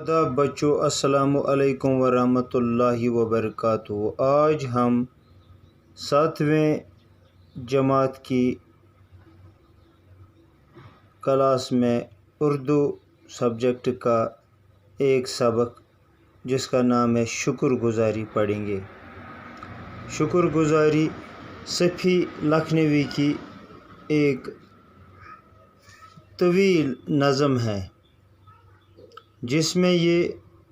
آداب بچوں، السلام علیکم ورحمۃ اللہ وبرکاتہ۔ آج ہم 7ویں جماعت کی کلاس میں اردو سبجیکٹ کا ایک سبق جس کا نام ہے شکر گزاری پڑھیں گے۔ شکر گزاری صفی لکھنوی کی ایک طویل نظم ہے جس میں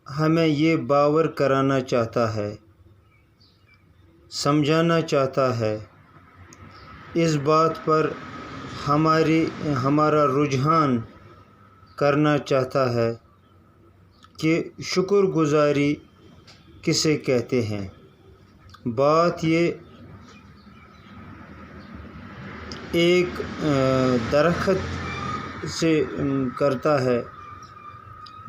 ہمیں یہ باور کرانا چاہتا ہے، سمجھانا چاہتا ہے، اس بات پر ہمارا رجحان کرنا چاہتا ہے کہ شکر گزاری کسے کہتے ہیں۔ بات یہ ایک درخت سے کرتا ہے،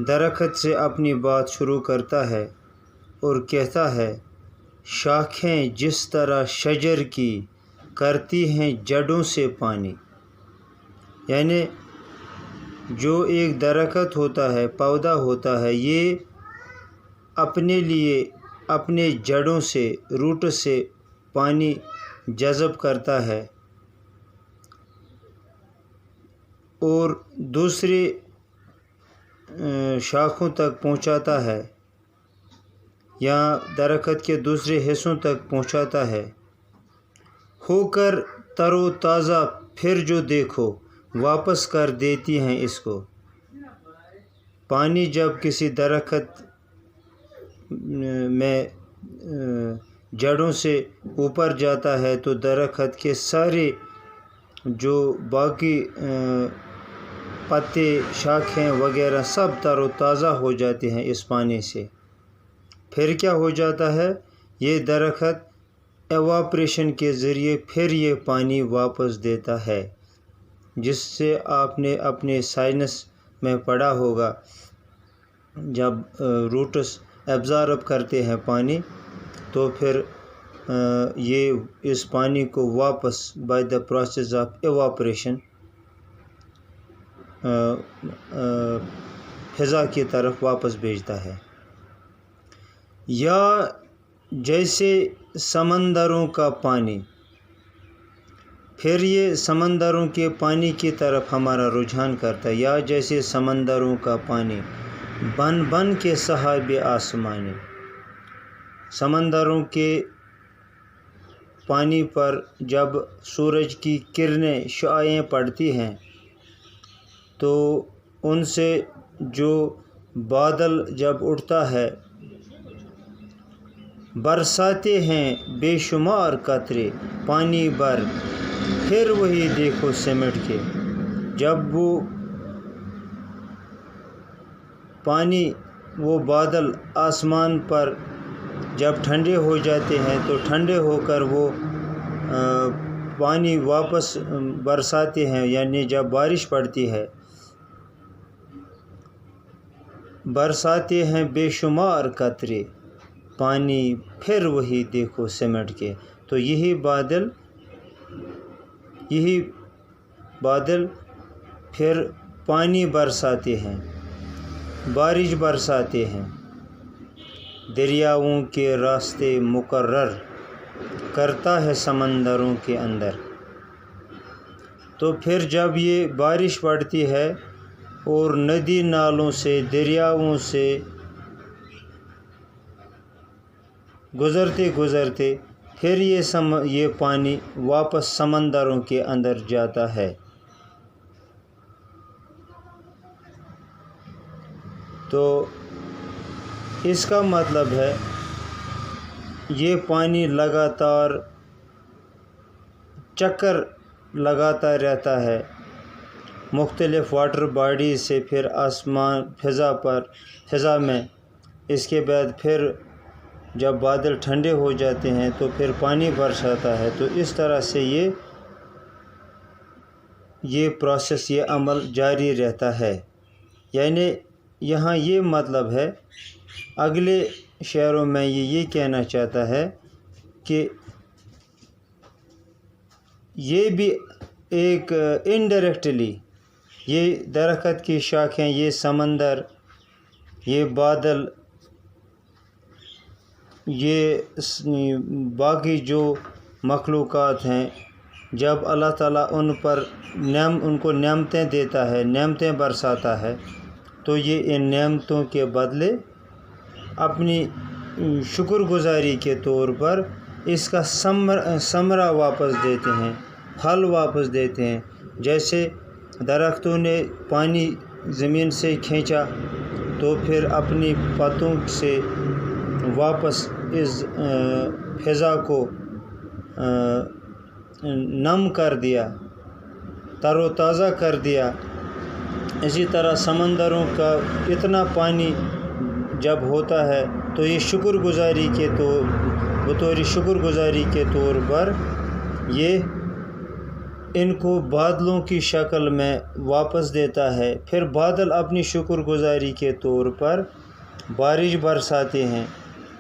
درخت سے اپنی بات شروع کرتا ہے اور کہتا ہے، شاخیں جس طرح شجر کی کرتی ہیں جڑوں سے پانی۔ یعنی جو ایک درخت ہوتا ہے، پودا ہوتا ہے، یہ اپنے لیے اپنے جڑوں سے، روٹ سے پانی جذب کرتا ہے اور دوسری شاخوں تک پہنچاتا ہے یا درخت کے دوسرے حصوں تک پہنچاتا ہے۔ ہو کر تر و تازہ پھر جو دیکھو واپس کر دیتی ہیں اس کو۔ پانی جب کسی درخت میں جڑوں سے اوپر جاتا ہے تو درخت کے سارے جو باقی پتے، شاخیں وغیرہ سب تر و تازہ ہو جاتے ہیں اس پانی سے۔ پھر کیا ہو جاتا ہے؟ یہ درخت ایواپریشن کے ذریعے پھر یہ پانی واپس دیتا ہے، جس سے آپ نے اپنے سائنس میں پڑھا ہوگا، جب روٹس ایبزارب کرتے ہیں پانی تو پھر یہ اس پانی کو واپس بائی دا پروسیس آف ایواپریشن فضا کی طرف واپس بھیجتا ہے۔ یا جیسے سمندروں کا پانی، پھر یہ سمندروں کے پانی کی طرف ہمارا رجحان کرتا ہے۔ یا جیسے سمندروں کا پانی بن بن کے سحاب آسمانی، سمندروں کے پانی پر جب سورج کی کرنیں، شعاعیں پڑتی ہیں تو ان سے جو بادل جب اٹھتا ہے، برساتے ہیں بے شمار قطرے پانی بھر، پھر وہی دیکھو سمٹ کے۔ جب وہ پانی، وہ بادل آسمان پر جب ٹھنڈے ہو جاتے ہیں تو ٹھنڈے ہو کر وہ پانی واپس برساتے ہیں، یعنی جب بارش پڑتی ہے، برساتے ہیں بے شمار قطرے پانی، پھر وہی دیکھو سمٹ کے۔ تو یہی بادل پھر پانی برساتے ہیں، بارش برساتے ہیں، دریاؤں کے راستے مقرر کرتا ہے سمندروں کے اندر۔ تو پھر جب یہ بارش پڑتی ہے اور ندی نالوں سے، دریاؤں سے گزرتے گزرتے پھر یہ پانی واپس سمندروں کے اندر جاتا ہے۔ تو اس کا مطلب ہے یہ پانی لگاتار چکر لگاتا رہتا ہے مختلف واٹر باڈی سے، پھر آسمان فضا میں۔ اس کے بعد پھر جب بادل ٹھنڈے ہو جاتے ہیں تو پھر پانی برساتا ہے۔ تو اس طرح سے یہ پروسیس، یہ عمل جاری رہتا ہے۔ یعنی یہاں یہ مطلب ہے، اگلے شعروں میں یہ کہنا چاہتا ہے کہ یہ بھی ایک انڈائریکٹلی، یہ درخت کی شاخیں، یہ سمندر، یہ بادل، یہ باقی جو مخلوقات ہیں، جب اللہ تعالیٰ ان کو نعمتیں دیتا ہے، نعمتیں برساتا ہے، تو یہ ان نعمتوں کے بدلے اپنی شکر گزاری کے طور پر اس کا ثمرہ واپس دیتے ہیں، پھل واپس دیتے ہیں۔ جیسے درختوں نے پانی زمین سے کھینچا تو پھر اپنی پتوں سے واپس اس فضا کو نم کر دیا، تر و تازہ کر دیا۔ اسی طرح سمندروں کا اتنا پانی جب ہوتا ہے تو یہ بطور شکر گزاری کے طور پر یہ ان کو بادلوں کی شکل میں واپس دیتا ہے۔ پھر بادل اپنی شکر گزاری کے طور پر بارش برساتے ہیں۔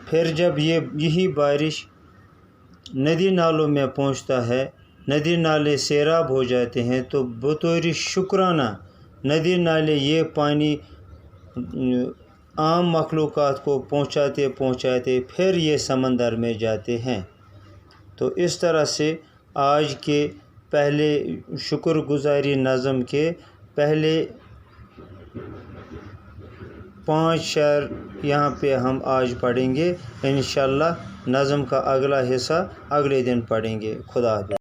پھر جب یہی بارش ندی نالوں میں پہنچتا ہے، ندی نالے سیراب ہو جاتے ہیں، تو بطور شکرانہ ندی نالے یہ پانی عام مخلوقات کو پہنچاتے پھر یہ سمندر میں جاتے ہیں۔ تو اس طرح سے آج کے پہلے شکر گزاری نظم کے پہلے 5 شعر یہاں پہ ہم آج پڑھیں گے۔ انشاءاللہ نظم کا اگلا حصہ اگلے دن پڑھیں گے۔ خدا حافظ۔